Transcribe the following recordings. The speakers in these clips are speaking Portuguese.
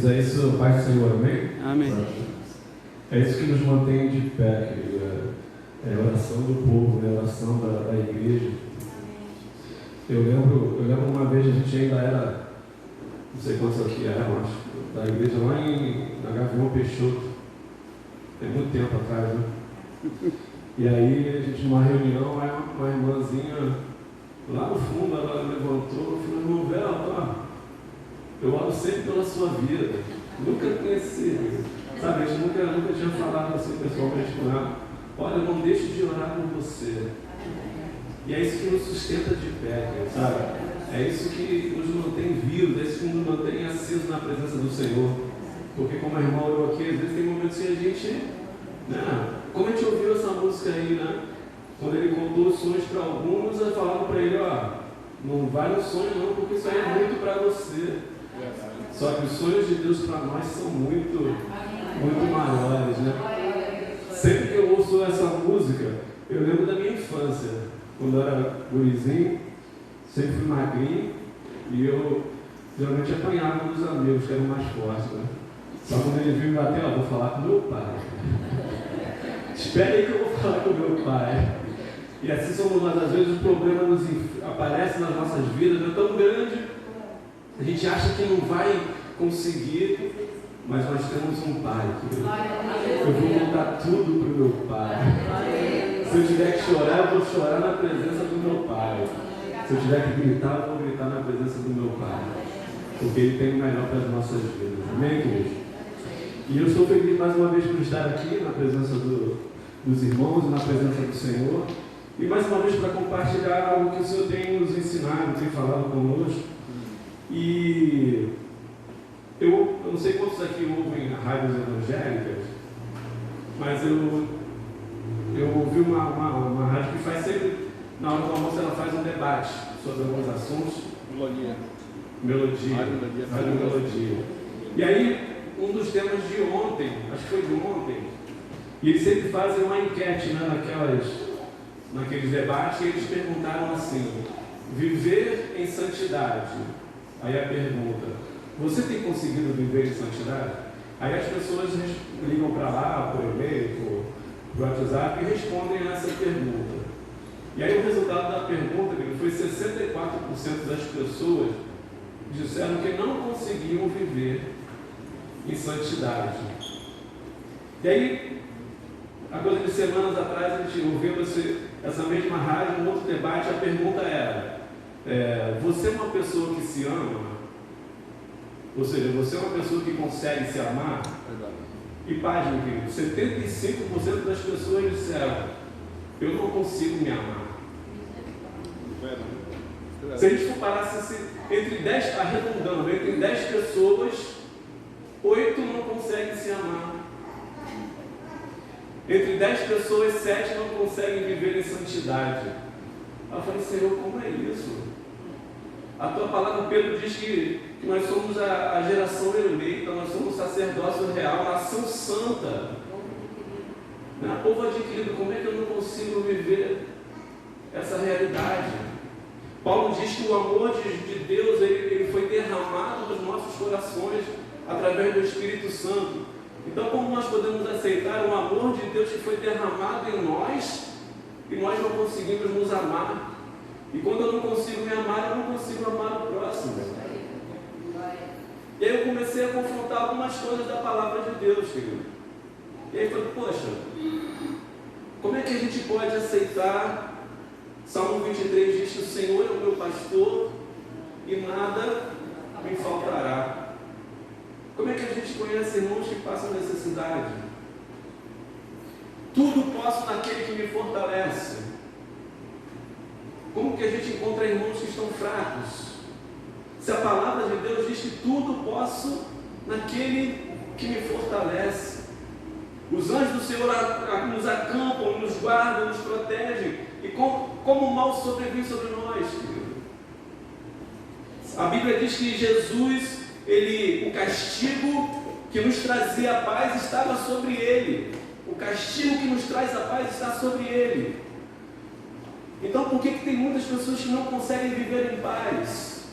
queridos, é isso, Pai do Senhor, amém? Amém. É isso que nos mantém de pé, querido. É a oração do povo, é a oração da igreja. Eu lembro uma vez, a gente ainda era, não sei quantos aqui eram, acho, da igreja lá na Gavião Peixoto. Tem muito tempo atrás, né? E aí, a gente numa reunião, aí uma irmãzinha lá no fundo, ela levantou e falou: irmão Velto, eu oro sempre pela sua vida. Nunca conheci, sabe? A gente nunca tinha falado assim pessoalmente com ela. Olha, não deixe de orar por você. E é isso que nos sustenta de pé, sabe? É isso que nos mantém vivos, é isso que nos mantém acesos na presença do Senhor. Porque como a irmã orou aqui, às vezes tem momentos que a gente, né? Como a gente ouviu essa música aí, né? Quando ele contou os sonhos para alguns, eu falava para ele: não vai no sonho não, porque isso aí é muito para você. Só que os sonhos de Deus para nós são muito maiores, né? Sempre que eu ouço essa música, eu lembro da minha infância. Quando eu era gurizinho, sempre fui magrinho, e eu geralmente apanhava dos amigos que eram mais fortes, né? Só quando ele viu me bater, vou falar com meu pai. Espera aí que eu vou falar com meu pai. E assim somos nós. Às vezes o problema aparece nas nossas vidas, é tão grande, a gente acha que não vai conseguir, mas nós temos um pai. Eu vou contar tudo para o meu pai. Se eu tiver que chorar, eu vou chorar na presença do meu pai. Se eu tiver que gritar, eu vou gritar na presença do meu pai. Porque ele tem o melhor para as nossas vidas. Amém, queridos? E eu estou feliz mais uma vez por estar aqui na presença dos irmãos, na presença do Senhor. E mais uma vez para compartilhar algo que o Senhor tem nos ensinado, tem falado conosco. E eu não sei quantos aqui ouvem rádios evangélicas, mas eu ouvi uma rádio que faz sempre, na hora do almoço, ela faz um debate sobre alguns assuntos. Melodia. Rádio Melodia. E aí, um dos temas de ontem, acho que foi de ontem, e eles sempre fazem uma enquete, né, naqueles debates, e eles perguntaram assim: viver em santidade. Aí a pergunta: você tem conseguido viver em santidade? Aí as pessoas ligam para lá, por e-mail, por WhatsApp, e respondem essa pergunta. E aí o resultado da pergunta foi 64% das pessoas disseram que não conseguiam viver em santidade. E aí, há coisa de semanas atrás, a gente ouviu essa mesma rádio, um outro debate, a pergunta era: você é uma pessoa que se ama? Ou seja, você é uma pessoa que consegue se amar? E pasme, querido, 75% das pessoas disseram: eu não consigo me amar. Se a gente for parar entre 10, arredondando, entre 10 pessoas, 8 não conseguem se amar. Entre 10 pessoas, 7 não conseguem viver em santidade. Eu falei: Senhor, como é isso? A tua palavra, Pedro, diz que nós somos a geração eleita, nós somos sacerdócio real, nação santa, povo adquirido. Como é que eu não consigo viver essa realidade? Paulo diz que o amor de Deus ele foi derramado nos nossos corações através do Espírito Santo. Então, como nós podemos aceitar o amor de Deus que foi derramado em nós e nós não conseguimos nos amar? E quando eu não consigo me amar, eu não consigo amar o próximo. E aí eu comecei a confrontar algumas coisas da palavra de Deus, querido. E aí eu falei: poxa, como é que a gente pode aceitar? Salmo 23 diz que o Senhor é o meu pastor e nada me faltará. Como é que a gente conhece irmãos que passam necessidade? Tudo posso naquele que me fortalece. Como que a gente encontra irmãos que estão fracos? Se a palavra de Deus diz que tudo posso naquele que me fortalece. Os anjos do Senhor nos acampam, nos guardam, nos protegem. E como o mal sobrevive sobre nós, querido? A Bíblia diz que Jesus, o castigo que nos trazia a paz estava sobre ele. O castigo que nos traz a paz está sobre ele. Então, por que tem muitas pessoas que não conseguem viver em paz?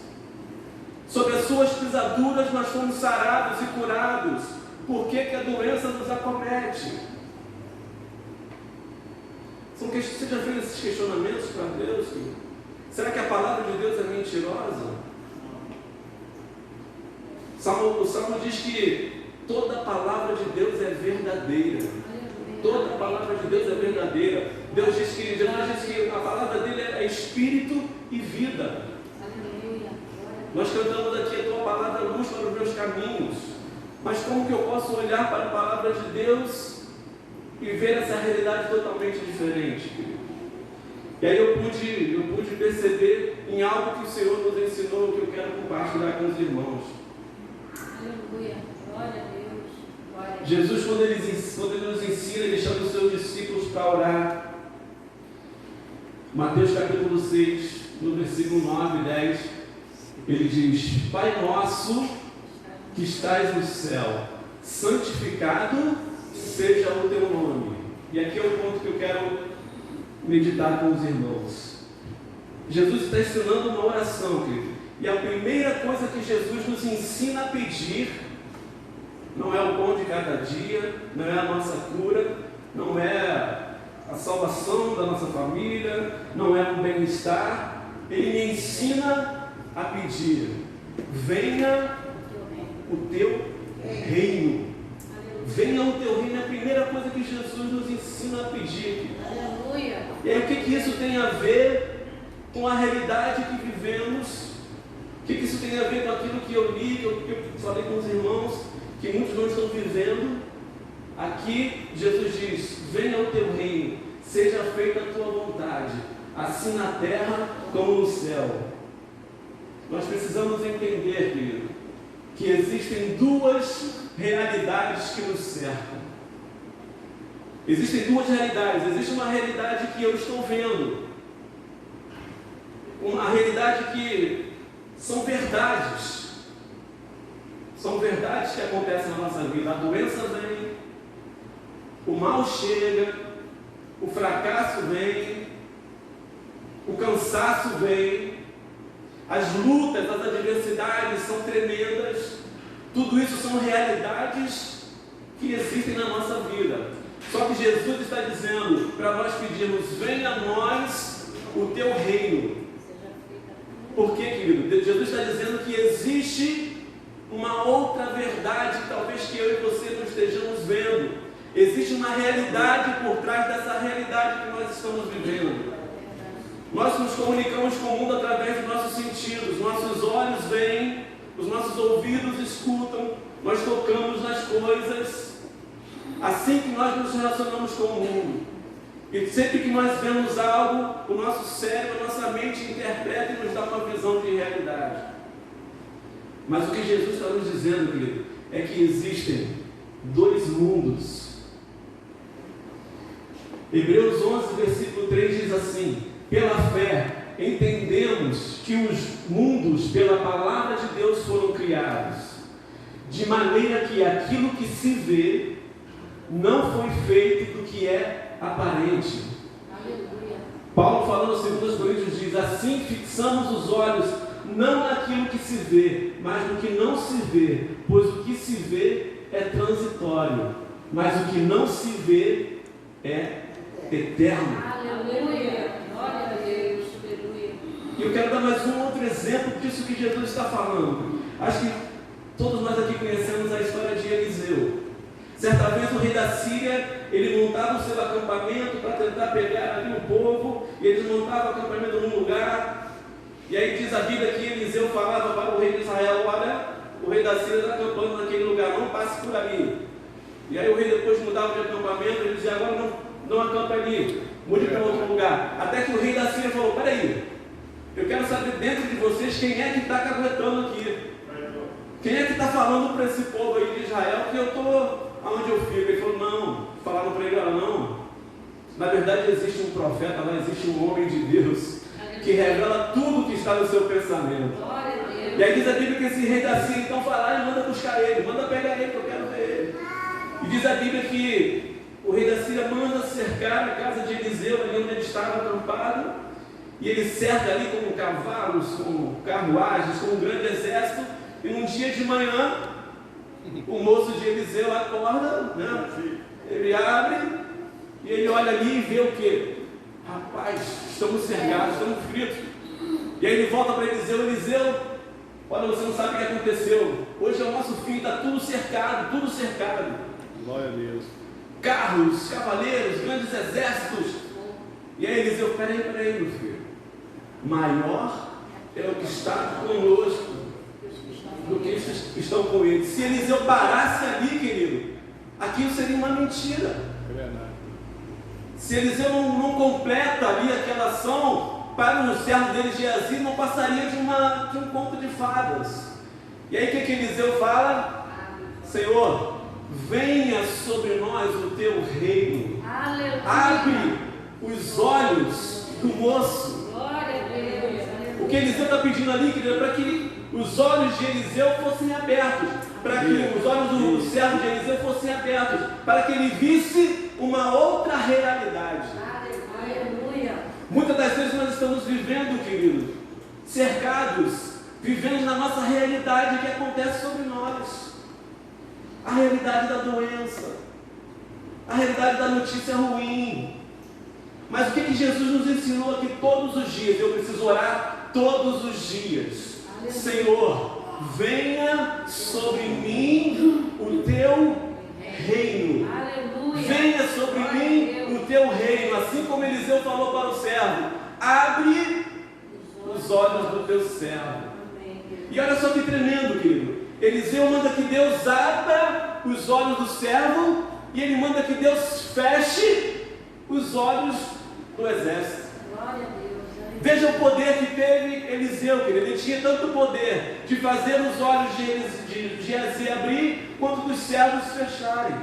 Sobre as suas pisaduras nós fomos sarados e curados. Por que a doença nos acomete? Você já fez esses questionamentos para Deus? Será que a palavra de Deus é mentirosa? O Salmo diz que toda a palavra de Deus é verdadeira. Toda a palavra de Deus é verdadeira. Jesus diz que a palavra dele é espírito e vida. Nós cantamos aqui: a tua palavra é luz para os meus caminhos. Mas como que eu posso olhar para a palavra de Deus e ver essa realidade totalmente diferente? E aí eu pude perceber em algo que o Senhor nos ensinou, que eu quero compartilhar com os irmãos. Aleluia, glória a Deus. Glória a Deus. Jesus, quando ele nos ensina, ele chama os seus discípulos para orar. Mateus capítulo 6, no versículo 9 e 10, ele diz: Pai nosso que estás no céu, santificado seja o teu nome. E aqui é o ponto que eu quero meditar com os irmãos. Jesus está ensinando uma oração, querido. E a primeira coisa que Jesus nos ensina a pedir não é o pão de cada dia, não é a nossa cura, não é a salvação da nossa família, não é o bem-estar. Ele me ensina a pedir: venha o teu reino. Venha o teu reino é a primeira coisa que Jesus nos ensina a pedir. Aleluia. E aí o que isso tem a ver com a realidade que vivemos? O que isso tem a ver com aquilo que eu li, que eu falei com os irmãos, que muitos não estão vivendo? Aqui Jesus diz: venha o teu reino, seja feita a tua vontade, assim na terra como no céu. Nós precisamos entender, querido, que existem duas realidades que nos cercam. Existem duas realidades. Existe uma realidade que eu estou vendo, uma realidade que são verdades. São verdades que acontecem na nossa vida. A doença vem, o mal chega, o fracasso vem, o cansaço vem, as lutas, as adversidades são tremendas. Tudo isso são realidades que existem na nossa vida. Só que Jesus está dizendo para nós pedirmos: venha a nós o teu reino. Por quê, querido? Jesus está dizendo que existe uma outra verdade, talvez que eu e você não estejamos vendo. Existe uma realidade por trás dessa realidade que nós estamos vivendo. Nós nos comunicamos com o mundo através dos nossos sentidos. Nossos olhos veem, os nossos ouvidos escutam, nós tocamos nas coisas. Assim que nós nos relacionamos com o mundo. E sempre que nós vemos algo, o nosso cérebro, a nossa mente interpreta e nos dá uma visão de realidade. Mas o que Jesus está nos dizendo, querido, é que existem dois mundos. Hebreus 11, versículo 3 diz assim: pela fé entendemos que os mundos pela palavra de Deus foram criados, de maneira que aquilo que se vê não foi feito do que é aparente. Aleluia. Paulo, falando em 2 Coríntios, diz: assim fixamos os olhos não naquilo que se vê, mas no que não se vê, pois o que se vê é transitório, mas o que não se vê é eterno. Aleluia. Glória a Deus. Aleluia. E eu quero dar mais um outro exemplo disso que Jesus está falando. Acho que todos nós aqui conhecemos a história de Eliseu. Certa vez o rei da Síria, ele montava o seu acampamento para tentar pegar ali o povo, e eles montavam o acampamento num lugar, e aí diz a Bíblia que Eliseu falava para o rei de Israel: olha, o rei da Síria está acampando naquele lugar, não passe por ali. E aí o rei depois mudava de acampamento, ele dizia: agora não acampa ali, mude para outro lugar. Até que o rei da Síria falou: peraí, eu quero saber dentro de vocês quem é que está caguetando aqui. Quem é que está falando para esse povo aí de Israel que eu estou aonde eu fico? Ele falou: não. Falaram para ele: olha, não. Na verdade existe um profeta lá, existe um homem de Deus que revela tudo que está no seu pensamento. Glória a Deus. E aí diz a Bíblia que esse rei da Síria então vai lá e manda buscar ele, manda pegar ele que eu quero ver ele. E diz a Bíblia que o rei da Síria manda cercar a casa de Eliseu, ali onde ele estava acampado. e ele cerca ali com cavalos, com carruagens, com um grande exército, e num dia de manhã, o moço de Eliseu acorda, né? Ele abre, e ele olha ali e vê o quê? Rapaz, estamos cercados, estamos fritos. E aí ele volta para Eliseu: Eliseu, olha, você não sabe o que aconteceu. Hoje é o nosso fim, está tudo cercado, tudo cercado. Glória a Deus. Carros, cavaleiros, grandes exércitos. E aí Eliseu: peraí, meu filho. Maior é o que está conosco do que estes que estão com ele. Se Eliseu parasse ali, querido, aquilo seria uma mentira. É verdade. Se Eliseu não completa ali aquela ação, para o servo dele Geazi, não passaria de um conto de fadas. E aí o que Eliseu fala? Senhor, venha sobre nós o teu reino. Aleluia. Abre os olhos do moço. Glória a Deus. O que Eliseu está pedindo ali, querido, é para que os olhos de Eliseu fossem abertos, para que os olhos do servo de Eliseu fossem abertos, para que ele visse uma outra realidade. Aleluia. Muitas das vezes nós estamos vivendo, querido, cercados, vivendo na nossa realidade que acontece sobre nós. A realidade da doença, a realidade da notícia ruim. Mas o que Jesus nos ensinou aqui todos os dias? Eu preciso orar todos os dias. Senhor, venha sobre mim o teu reino. Aleluia. Venha sobre mim o teu reino. Assim como Eliseu falou para o servo: abre os olhos do teu servo. E olha só que tremendo, querido. Eliseu manda que Deus abra os olhos do servo, e ele manda que Deus feche os olhos do exército. Glória a Deus. Veja o poder que teve Eliseu, querido. Ele tinha tanto poder de fazer os olhos de Geazi abrir, quanto dos servos fecharem.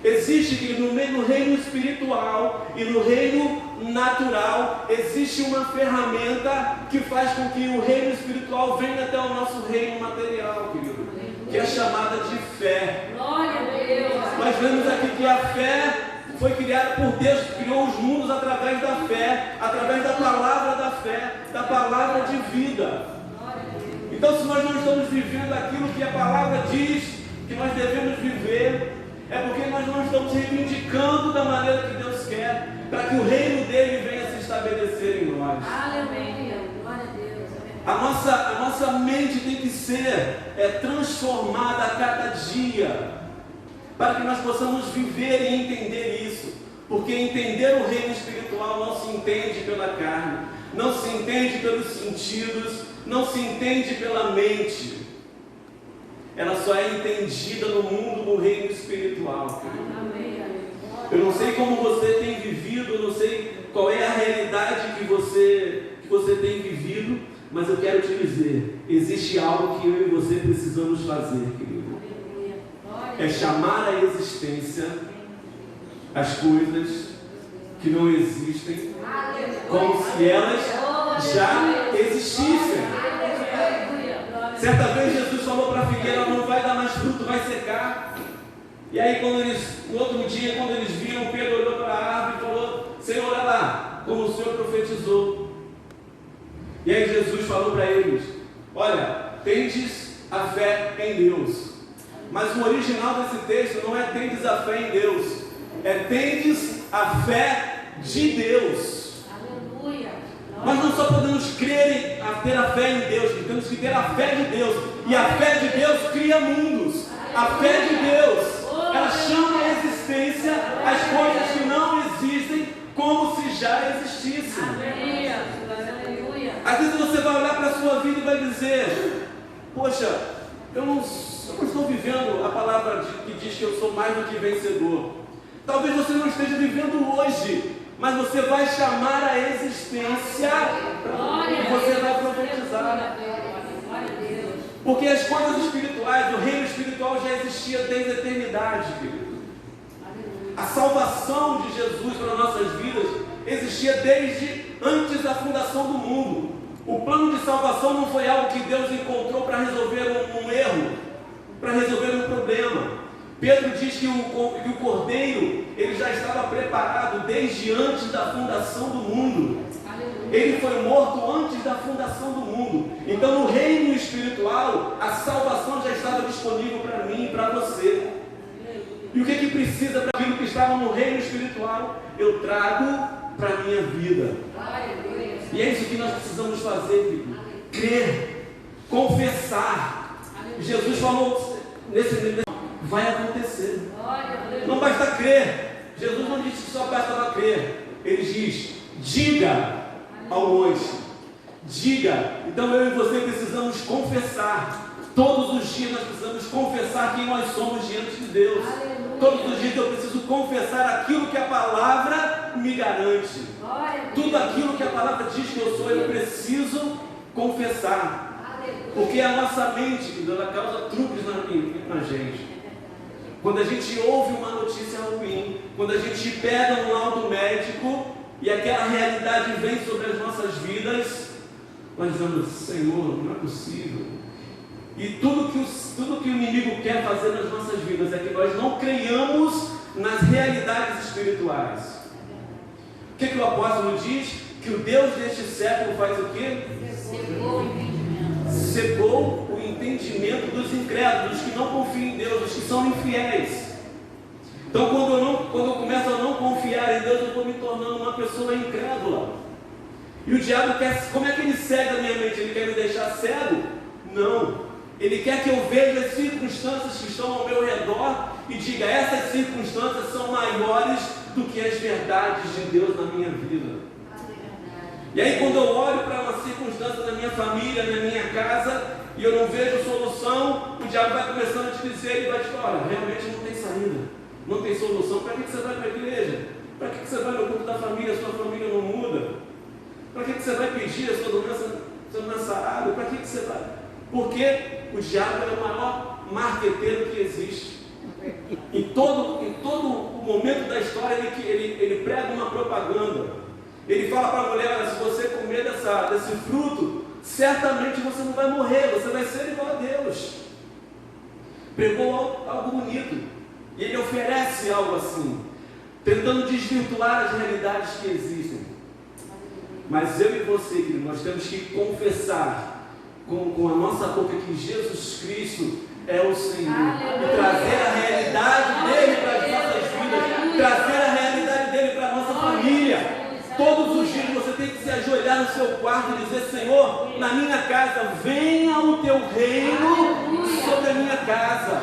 Existe, querido, no reino espiritual e no reino natural, existe uma ferramenta que faz com que o reino espiritual venha até o nosso reino material, querido, que é chamada de fé. Glória a Deus. Nós vemos aqui que a fé foi criada por Deus, que criou os mundos através da fé, através da palavra da fé, da palavra de vida. Então, se nós não estamos vivendo aquilo que a palavra diz que nós devemos viver, é porque nós não estamos reivindicando da maneira que Deus quer, para que o reino dele venha se estabelecer em nós. Aleluia. Glória a Deus. A nossa mente tem que ser transformada a cada dia, para que nós possamos viver e entender isso. Porque entender o reino espiritual não se entende pela carne, não se entende pelos sentidos, não se entende pela mente. Ela só é entendida no mundo do reino espiritual. Amém. Eu não sei como você tem vivido, eu não sei qual é a realidade que você tem vivido, mas eu quero te dizer, existe algo que eu e você precisamos fazer, querido. É chamar à existência as coisas que não existem, como se elas já existissem. Certa vez Jesus falou para a figueira: não vai dar mais fruto, vai secar. E aí no outro dia, quando eles viram, Pedro olhou para a árvore e falou: Senhor, olha lá, como o Senhor profetizou. E aí Jesus falou para eles: olha, tendes a fé em Deus. Mas o original desse texto não é tendes a fé em Deus, é tendes a fé de Deus. Aleluia. Nós não só podemos crer ter a fé em Deus, temos que ter a fé de Deus. E a fé de Deus cria mundos. A fé de Deus, ela chama à existência as coisas que não existem como se já existissem. Aleluia. Às vezes você vai olhar para a sua vida e vai dizer: poxa, eu não estou vivendo a palavra que diz que eu sou mais do que vencedor. Talvez você não esteja vivendo hoje, mas você vai chamar a existência e você vai profetizar. Porque as coisas espirituais, o reino espiritual já existia desde a eternidade, querido. A salvação de Jesus para nossas vidas existia desde antes da fundação do mundo. O plano de salvação não foi algo que Deus encontrou para resolver um erro, para resolver um problema. Pedro diz que o Cordeiro, ele já estava preparado desde antes da fundação do mundo. Ele foi morto antes da fundação do mundo. Então, no reino espiritual, a salvação já estava disponível para mim e para você. E o que precisa para aquilo que estava no reino espiritual? Eu trago para a minha vida. E é isso que nós precisamos fazer, filho. Crer, confessar. Jesus falou nesse vai acontecer. Não basta crer. Jesus não disse que só basta crer. Ele diz: diga ao monte, diga. Então eu e você precisamos confessar. Todos os dias nós precisamos confessar quem nós somos diante de Deus. Todos os dias eu preciso confessar aquilo que a palavra me garante. Tudo aquilo que a palavra diz que eu sou, eu preciso confessar. Porque a nossa mente, ela causa truques na gente. Quando a gente ouve uma notícia ruim, quando a gente pega um laudo médico e aquela realidade vem sobre as nossas vidas, nós dizemos: Senhor, não é possível. E tudo que o inimigo quer fazer nas nossas vidas é que nós não creiamos nas realidades espirituais. O que o apóstolo diz? Que o Deus deste século faz o quê? Cegou o entendimento dos incrédulos, dos que não confiam em Deus, dos que são infiéis. Então, quando eu começo a não confiar em Deus, eu estou me tornando uma pessoa incrédula. E o diabo quer, como é que ele cega a minha mente? Ele quer me deixar cego? Não. Ele quer que eu veja as circunstâncias que estão ao meu redor e diga: essas circunstâncias são maiores do que as verdades de Deus na minha vida. E aí, quando eu olho para uma circunstância na minha família, na minha casa, e eu não vejo solução, o diabo vai começando a te dizer, ele vai te falar: olha, realmente não tem saída, não tem solução. Para que você vai para a igreja? Para que você vai no culto da família, sua família não muda? Para que você vai pedir a sua doença sarada? Para que você vai? Porque o diabo é o maior marqueteiro que existe. Em todo o momento da história, ele prega uma propaganda. Ele fala para a mulher: olha, se você comer desse fruto, certamente você não vai morrer, você vai ser igual a Deus. Pregou algo bonito. E ele oferece algo assim, tentando desvirtuar as realidades que existem. Mas eu e você, querido, nós temos que confessar com a nossa boca que Jesus Cristo é o Senhor. E trazer a realidade dele para as nossas vidas, trazer a realidade dele para a nossa família. Todos os dias você tem que se ajoelhar no seu quarto e dizer: Senhor, na minha casa, venha o teu reino sobre a minha casa.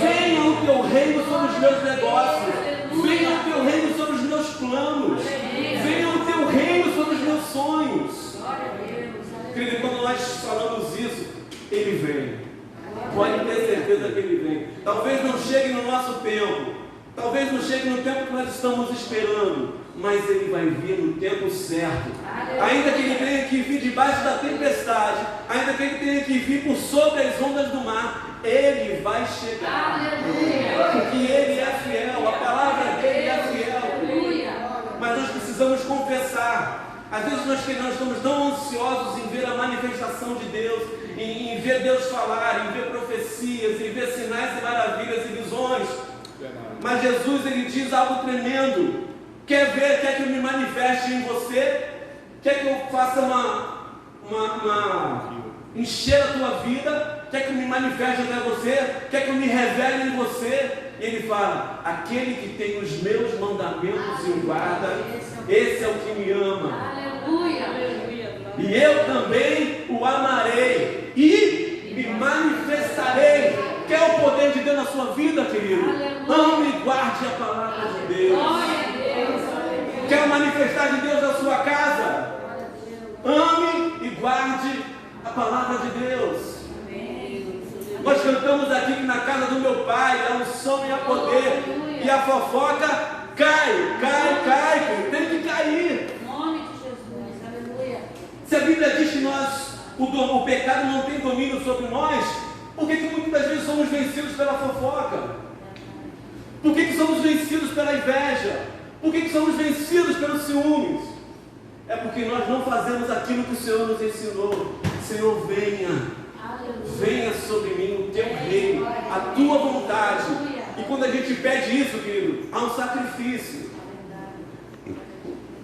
Venha o teu reino sobre os meus negócios. Venha o teu reino sobre os meus planos. Venha o teu reino sobre os meus sonhos. Querido, quando nós falamos isso, ele vem. Pode ter certeza que ele vem. Talvez não chegue no nosso tempo. Talvez não chegue no tempo que nós estamos esperando. Mas ele vai vir no tempo certo. Ainda que ele tenha que vir debaixo da tempestade, ainda que ele tenha que vir por sobre as ondas do mar, ele vai chegar. Porque ele é fiel. A palavra dele é fiel. Mas nós precisamos confessar. Às vezes nós estamos tão ansiosos em ver a manifestação de Deus, em ver Deus falar, em ver profecias, em ver sinais e maravilhas e visões. Mas Jesus, ele diz algo tremendo. Quer que eu me manifeste em você? Quer que eu faça encher a tua vida? Quer que eu me manifeste até você? Quer que eu me revele em você? E ele fala: aquele que tem os meus mandamentos e o guarda, esse é o que me ama. E eu também o amarei e me manifestarei. Quer o poder de Deus na sua vida, querido? Ame e guarde a palavra de Deus. Quer manifestar de Deus na sua casa? Ame e guarde a palavra de Deus. Nós cantamos aqui que na casa do meu pai a unção e a poder, e a fofoca cai, tem que cair. Em nome de Jesus, aleluia. Se a Bíblia diz que o pecado não tem domínio sobre nós, por que muitas das vezes somos vencidos pela fofoca? Por que somos vencidos pela inveja? Por que somos vencidos pelos ciúmes? É porque nós não fazemos aquilo que o Senhor nos ensinou. Senhor, venha sobre mim o teu reino, a tua vontade. E quando a gente pede isso, querido, há um sacrifício.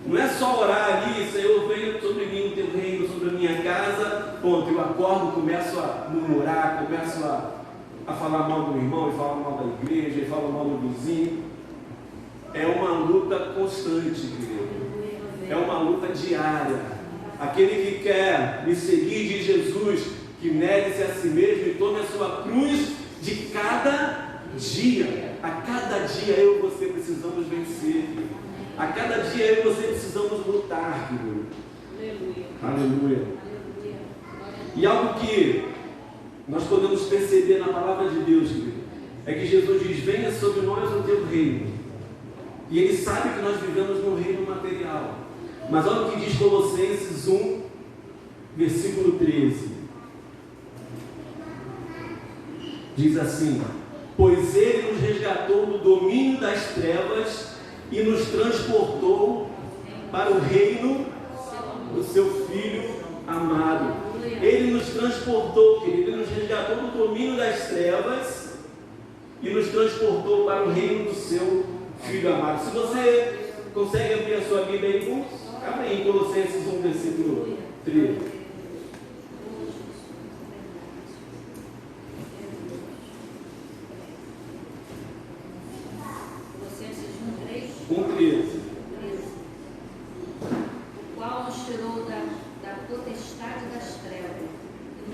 Não é só orar ali, Senhor, venha sobre mim o teu reino, sobre a minha casa. Ponto, eu acordo, começo a murmurar, começo a falar mal do irmão, e falar mal da igreja, e falar mal do vizinho. É uma luta constante, querido. É uma luta diária. Aquele que quer me seguir de Jesus, que negue-se a si mesmo e tome a sua cruz de cada dia. A cada dia eu e você precisamos vencer, querido. A cada dia eu e você precisamos lutar, querido. Aleluia. E algo que nós podemos perceber na palavra de Deus, querido, é que Jesus diz: venha sobre nós o teu reino. E Ele sabe que nós vivemos no reino material. Mas olha o que diz Colossenses 1, versículo 13. Diz assim: pois Ele nos resgatou do domínio das trevas e nos transportou para o reino do seu Filho amado. Ele nos transportou, querido, Ele nos resgatou do domínio das trevas e nos transportou para o reino do seu Filho amado. Se você consegue abrir a sua Bíblia aí, abre aí em Colossenses 1, versículo 13. O qual nos tirou da potestade das trevas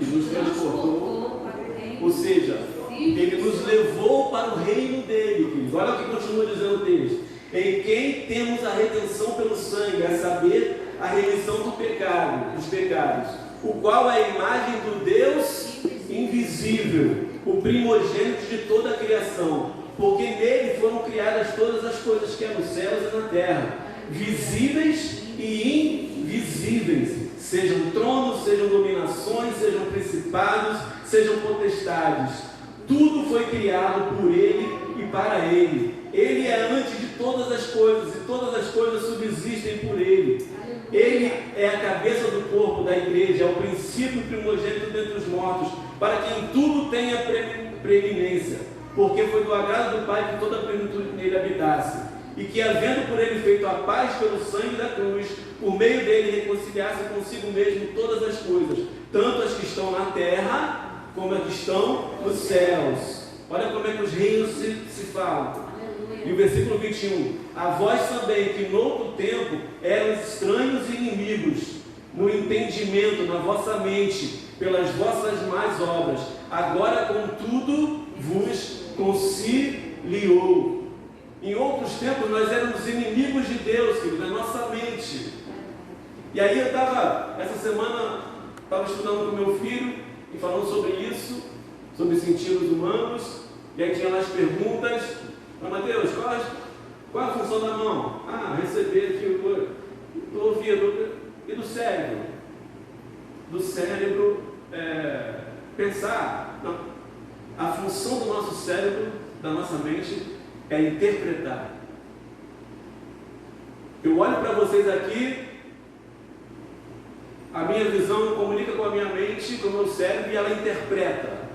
e nos transportou para o reino. Ou seja, Ele nos levou para o reino dele, queridos. Olha o que continua dizendo o texto: em quem temos a redenção pelo sangue, a saber, a remissão dos pecados, o qual é a imagem do Deus invisível, o primogênito de toda a criação, porque nele foram criadas todas as coisas que há nos céus e na terra, visíveis e invisíveis, sejam tronos, sejam dominações, sejam principados, sejam potestades. Tudo foi criado por Ele e para Ele. Ele é antes de todas as coisas e todas as coisas subsistem por Ele. Ele é a cabeça do corpo da igreja, é o princípio primogênito dentre os mortos, para que em tudo tenha preeminência, porque foi do agrado do Pai que toda a plenitude nele habitasse, e que, havendo por ele feito a paz pelo sangue da cruz, por meio dele reconciliasse consigo mesmo todas as coisas, tanto as que estão na terra, como as que estão nos céus. Olha como é que os reinos se falam. E o versículo 21, a vós também, que no outro tempo eram estranhos e inimigos, no entendimento, na vossa mente, pelas vossas más obras, agora contudo vos conciliou. Em outros tempos nós éramos inimigos de Deus, querido, na nossa mente. E aí eu essa semana, estava estudando com meu filho e falando sobre isso, sobre sentidos humanos, e aí tinha lá as perguntas. Mas Mateus, qual é a função da mão? Receber aqui do ouvido. E do cérebro? Do cérebro pensar. Não. A função do nosso cérebro, da nossa mente, é interpretar. Eu olho para vocês aqui, a minha visão comunica com a minha mente, com o meu cérebro, e ela interpreta.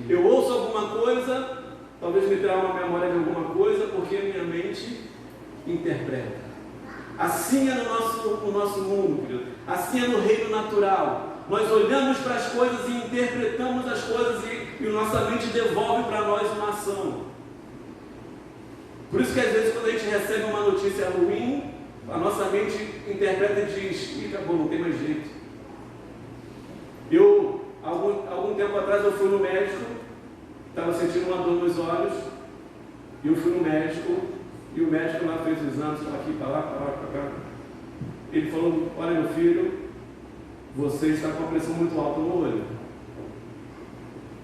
Eu ouço alguma coisa, talvez me traga uma memória de alguma coisa, porque a minha mente interpreta. Assim é no nosso mundo, querido. Assim é no reino natural. Nós olhamos para as coisas e interpretamos as coisas e nossa mente devolve para nós uma ação. Por isso que às vezes quando a gente recebe uma notícia ruim, a nossa mente interpreta e diz: acabou, não tem mais jeito. Algum tempo atrás eu fui no médico, estava sentindo uma dor nos olhos, e eu fui no médico, e o médico lá fez os exames, para aqui, para lá, para cá. Ele falou: olha meu filho, você está com a pressão muito alta no olho.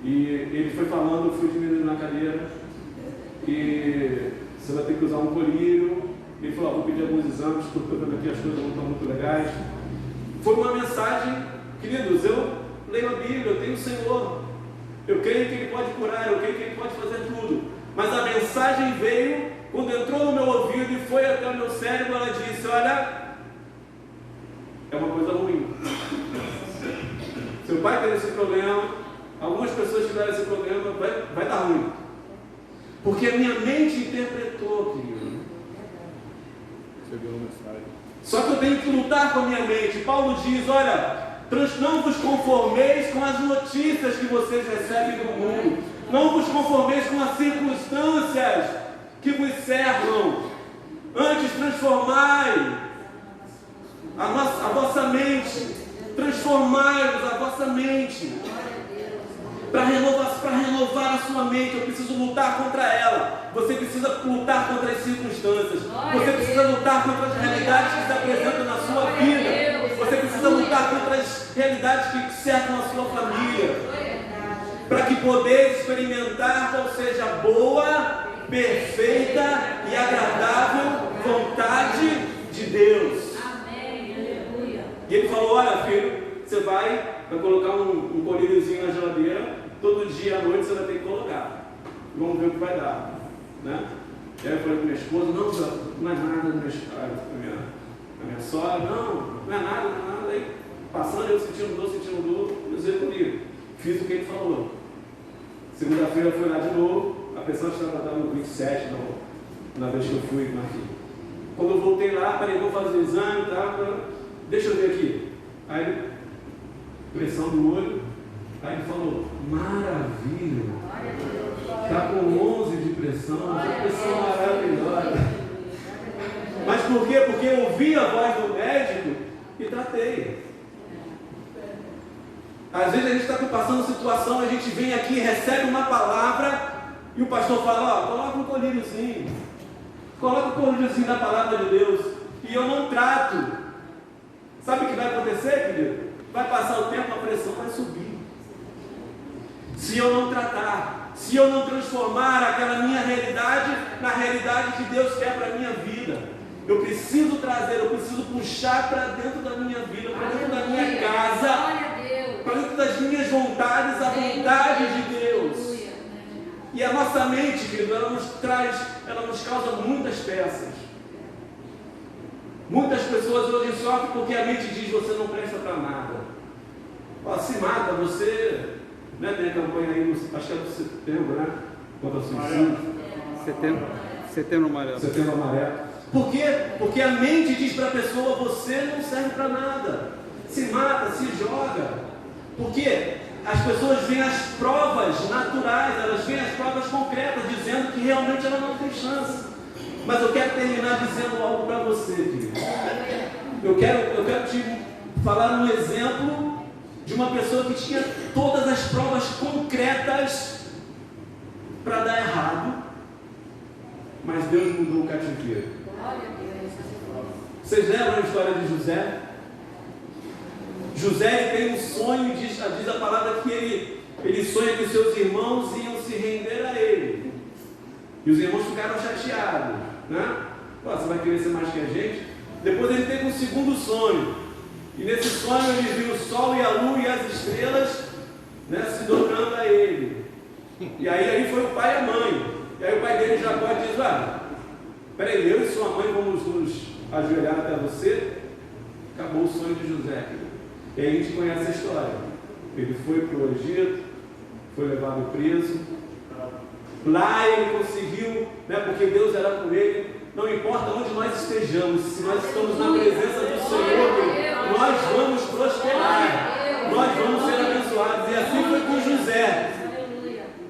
E ele foi falando, eu fui diminuindo na cadeira, e você vai ter que usar um colírio. Ele falou: vou pedir alguns exames, porque eu vendo aqui as coisas não estão muito legais. Foi uma mensagem, queridos, eu leio a Bíblia, eu tenho o Senhor, eu creio que Ele pode curar, eu creio que Ele pode fazer tudo. Mas a mensagem veio, quando entrou no meu ouvido e foi até o meu cérebro, ela disse: olha, é uma coisa ruim. Seu pai teve esse problema, algumas pessoas tiveram esse problema, vai dar ruim. Porque a minha mente interpretou, querido. Só que eu tenho que lutar com a minha mente. Paulo diz, olha, não vos conformeis com as notícias que vocês recebem do mundo. Não vos conformeis com as circunstâncias que vos cercam. Antes transformai a vossa mente. Transformai-vos a vossa mente. Para renovar a sua mente, eu preciso lutar contra ela. Você precisa lutar contra as circunstâncias. Você precisa lutar contra as realidades que se apresentam na sua vida. Você precisa lutar contra as realidades que cercam a sua família. Para que podeis experimentar qual seja a boa, perfeita e agradável vontade de Deus. E ele falou, olha filho, você vai colocar um colíriozinho na geladeira, todo dia à noite você vai ter que colocar. Vamos ver o que vai dar. Né? E aí eu falei com minha esposa, não é nada, a minha sogra, não é nada. Aí passando, eu sentindo dor, eu usei comigo. Fiz o que ele falou. Segunda-feira eu fui lá de novo, a pressão estava dando 27 na vez que eu fui com a filha. Quando eu voltei lá, falei, vou fazer o exame, deixa eu ver aqui. Aí pressão do olho, aí ele falou, maravilha, está com 11 de pressão, pressão maravilhosa. Mas por quê? Porque eu ouvi a voz do médico e tratei. Às vezes a gente está passando situação, a gente vem aqui, recebe uma palavra e o pastor fala, coloca um colíriozinho, da palavra de Deus, e eu não trato. Sabe o que vai acontecer, querido? Vai passar o tempo, a pressão vai subir. Se eu não tratar, se eu não transformar aquela minha realidade na realidade que Deus quer para a minha vida, eu preciso trazer, eu preciso puxar para dentro da minha vida, para dentro da minha casa, para dentro das minhas vontades, a vontade de Deus. E a nossa mente, querido, ela nos causa muitas peças. Muitas pessoas hoje sofrem porque a mente diz, você não presta para nada. Se mata, você, né, tem a campanha aí, acho que é do setembro, né? Contra o suicídio. Setembro amarelo. Setembro amarelo. Por quê? Porque a mente diz para a pessoa, você não serve para nada. Se mata, se joga. Por quê? As pessoas veem as provas naturais, elas veem as provas concretas, dizendo que realmente ela não tem chance. Mas eu quero terminar dizendo algo para você, querido. Eu quero te falar um exemplo de uma pessoa que tinha todas as provas concretas para dar errado, mas Deus mudou o cativeiro. Vocês lembram a história de José? José tem um sonho, diz a palavra que ele sonha que seus irmãos iam se render a ele. E os irmãos ficaram chateados, né? Você vai querer ser mais que a gente? Depois ele teve um segundo sonho. E nesse sonho ele viu o sol e a lua e as estrelas, né, se dobrando a ele. E aí foi o pai e a mãe. E aí o pai dele, Jacó, diz, peraí, eu e sua mãe vamos nos ajoelhar até você. Acabou o sonho de José. E aí a gente conhece a história. Ele foi para o Egito, foi levado preso. Lá ele conseguiu, né, porque Deus era com ele. Não importa onde nós estejamos, se nós estamos na presença do Senhor, nós vamos prosperar, nós vamos ser abençoados. E assim foi com José.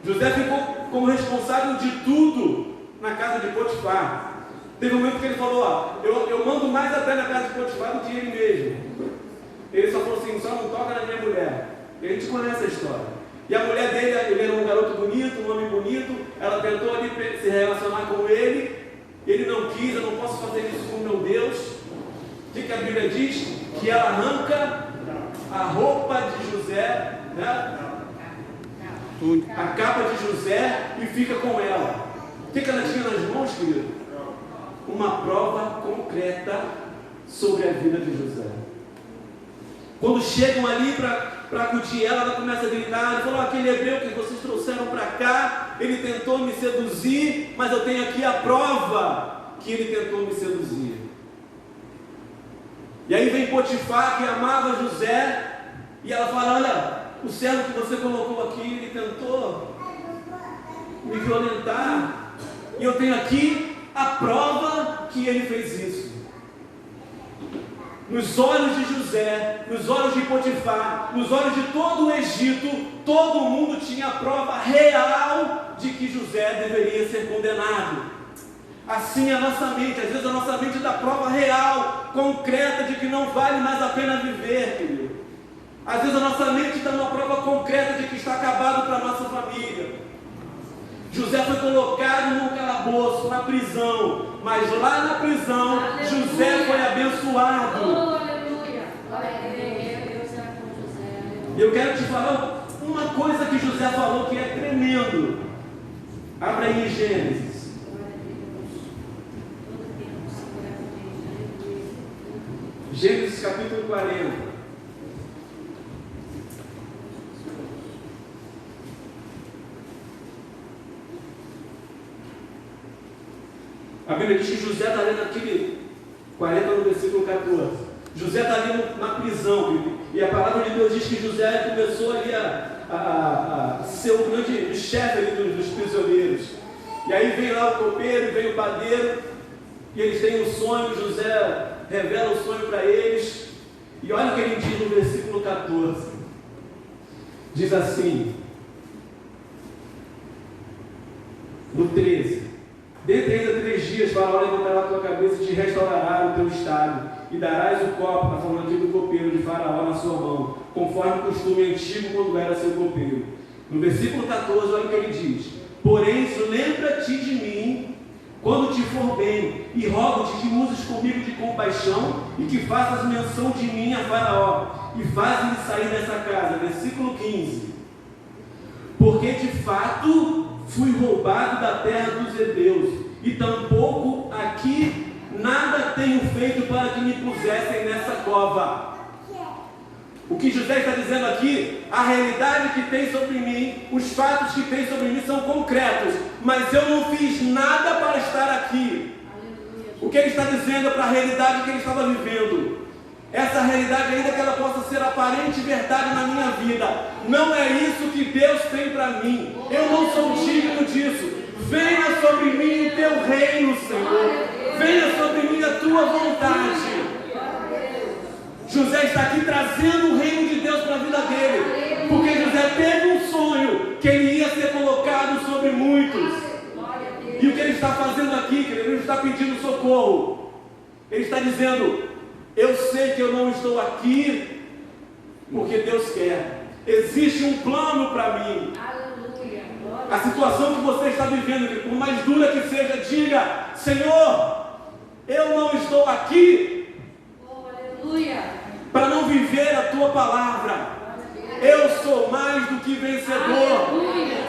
José ficou como responsável de tudo na casa de Potifar. Teve um momento que ele falou, eu mando mais até na casa de Potifar do que ele mesmo. Ele só falou assim, só não toca na minha mulher. E a gente conhece a história. E a mulher dele, ele era um garoto bonito, um homem bonito, ela tentou ali se relacionar com ele, ele não quis, eu não posso fazer isso com meu Deus. O que a Bíblia diz? Que ela arranca a roupa de José, né? A capa de José e fica com ela. O que ela tinha nas mãos, querido? Uma prova concreta sobre a vida de José. Quando chegam ali para acudir ela começa a gritar, ela falou, aquele hebreu que vocês trouxeram para cá, ele tentou me seduzir, mas eu tenho aqui a prova que ele tentou me seduzir. E aí vem Potifar, que amava José, e ela fala, olha, o servo que você colocou aqui, ele tentou me violentar, E eu tenho aqui a prova que ele fez isso. Nos olhos de José, nos olhos de Potifar, nos olhos de todo o Egito, todo mundo tinha a prova real de que José deveria ser condenado. Assim é a nossa mente, às vezes a nossa mente dá prova real, concreta de que não vale mais a pena viver, querido. Às vezes a nossa mente dá uma prova concreta de que está acabado para a nossa família. José foi colocado num calabouço, na prisão, mas lá na prisão, aleluia, José foi abençoado. Oh, aleluia. Glória a Deus, era com José. Aleluia. Eu quero te falar uma coisa que José falou que é tremendo. Abra aí em Gênesis. Gênesis capítulo 40. A Bíblia diz que José está ali naquele 40 no versículo 14. José está ali na prisão, e a palavra de Deus diz que José começou ali a ser o grande chefe ali dos prisioneiros. E aí vem lá o copeiro, vem o padeiro, e eles têm um sonho. José revela o sonho para eles, e olha o que ele diz no versículo 14. Diz assim, no 13: dentre ainda 3 dias, Faraó levantará a tua cabeça e te restaurará o teu estado, e darás o copo, está falando aqui do copeiro de Faraó, na sua mão, conforme o costume antigo quando era seu copeiro. No versículo 14, olha o que ele diz: porém, lembra-te de mim quando te for bem, e rogo-te que uses comigo de compaixão, e que faças menção de mim a Faraó, e faz-me sair dessa casa. Versículo 15: porque de fato fui roubado da terra dos hebreus, e tampouco aqui nada tenho feito para que me pusessem nessa cova. O que José está dizendo aqui, a realidade que tem sobre mim, os fatos que tem sobre mim são concretos, mas eu não fiz nada para estar aqui. O que ele está dizendo é para a realidade que ele estava vivendo. Essa realidade, ainda que ela possa ser aparente verdade na minha vida, não é isso que Deus tem para mim. Eu não sou digno disso. Venha sobre mim o teu reino, Senhor. Venha sobre mim a tua vontade. José está aqui trazendo o reino de Deus para a vida dele, porque José teve um sonho que ele ia ser colocado sobre muitos. E o que ele está fazendo aqui, querido? Ele está pedindo socorro. Ele está dizendo: eu sei que eu não estou aqui porque Deus quer. Existe um plano para mim. A situação que você está vivendo, por mais dura que seja, diga: Senhor, eu não estou aqui para não viver a tua palavra. Eu sou mais do que vencedor.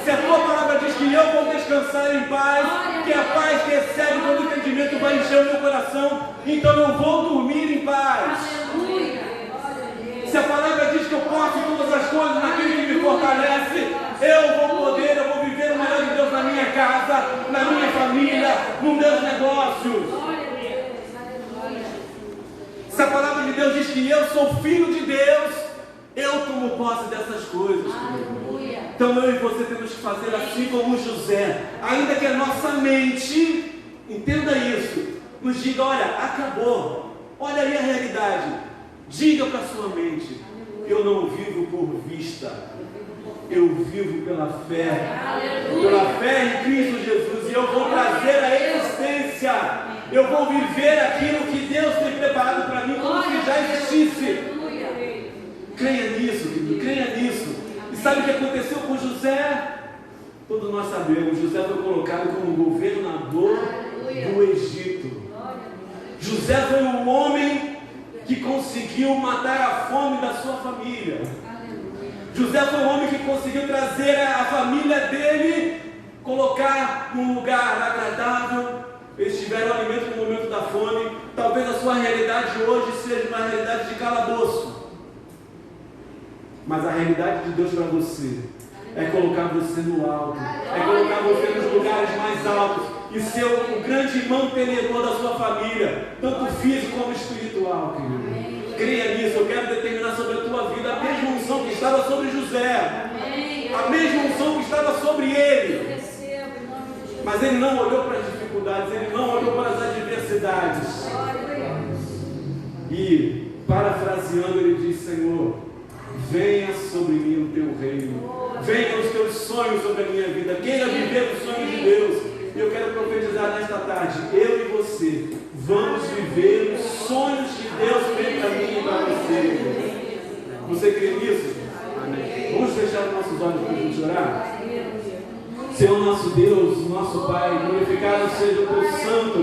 Se a tua palavra diz que eu vou descansar em paz, que a paz que excede todo entendimento vai encher o meu coração, então eu vou dormir em paz. Se a palavra diz que eu posso todas as coisas naquele que me fortalece, eu vou viver o melhor de Deus na minha casa, na minha família, nos meus negócios. Se a palavra de Deus diz que eu sou filho de Deus, eu tomo posse dessas coisas. Então eu e você temos que fazer assim como José. Ainda que a nossa mente, entenda isso, nos diga: olha, acabou, olha aí a realidade. Diga para a sua mente: eu não vivo por vista, eu vivo pela fé em Cristo Jesus, e eu vou trazer a existência. Eu vou viver aquilo que Deus tem preparado para mim como se já existisse. Creia nisso, querido, creia nisso. E sabe o que aconteceu com José? Todos nós sabemos. José foi colocado como governador do Egito. José foi um homem que conseguiu matar a fome da sua família. José foi um homem que conseguiu trazer a família dele, colocar num lugar agradável. Eles tiveram alimento no momento da fome. Talvez a sua realidade hoje seja uma realidade de calabouço, mas a realidade de Deus para você é colocar você no alto, é colocar você nos lugares mais altos e ser o grande mantenedor da sua família, tanto físico como espiritual, querido. Creia nisso. Eu quero determinar sobre a tua vida a mesma unção que estava sobre José, a mesma unção que estava sobre ele. Mas ele não olhou para as dificuldades, ele não olhou para as adversidades. E, parafraseando, ele diz: Senhor, venha sobre mim o teu reino, venha os teus sonhos sobre a minha vida, queira viver os sonhos de Deus. E eu quero profetizar nesta tarde, eu e você vamos viver os sonhos que Deus tem para mim e para você. Você crê nisso? Amém. Vamos fechar os nossos olhos para a gente orar? Senhor nosso Deus, nosso Pai, glorificado seja o teu santo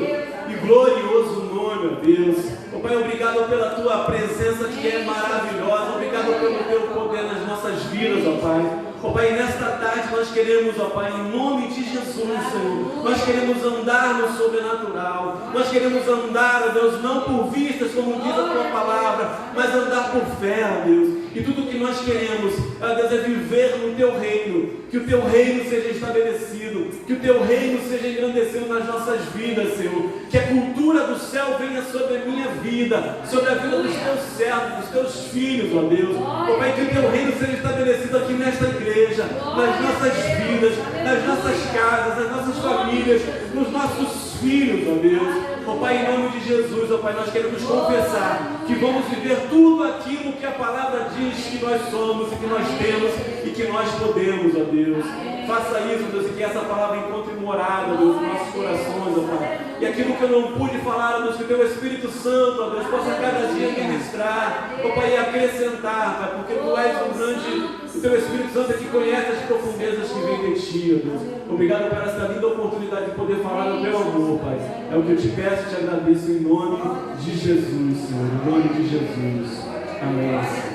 e glorioso nome, ó Deus. Ó Pai, obrigado pela tua presença que é maravilhosa, obrigado pelo teu poder nas nossas vidas, ó Pai. Ó Pai, nesta tarde nós queremos, ó Pai, em nome de Jesus, Senhor, nós queremos andar no sobrenatural, nós queremos andar, ó Deus, não por vistas, como diz a tua palavra, mas andar por fé, ó Deus. E tudo que nós queremos, ó Deus, é viver no teu reino, que o teu reino seja estabelecido, que o teu reino seja engrandecido nas nossas vidas, Senhor, que a cultura do céu venha sobre a minha vida, sobre a vida dos teus servos, dos teus filhos, ó Deus. Ó Pai, que o teu reino seja estabelecido aqui nesta igreja, nas nossas vidas, nas nossas casas, nas nossas famílias, nos nossos filhos, ó Deus. Ó Pai, em nome de Jesus, ó Pai, nós queremos confessar que vamos viver tudo aquilo que a palavra diz que nós somos e que nós temos e que nós podemos, ó Deus. Faça isso, Deus, e que essa palavra encontre morada, Deus, nos nossos corações, ó Pai. E aquilo que eu não pude falar, ó Deus, que o teu Espírito Santo, ó Deus, possa cada dia ministrar, ó Pai, e acrescentar, Pai, porque tu és um grande. O teu Espírito Santo é que conhece as profundezas que vem de ti, ó Deus. Obrigado por essa linda oportunidade de poder falar do teu amor, Pai. É o que eu te peço e te agradeço em nome de Jesus, Senhor. Em nome de Jesus. Amém.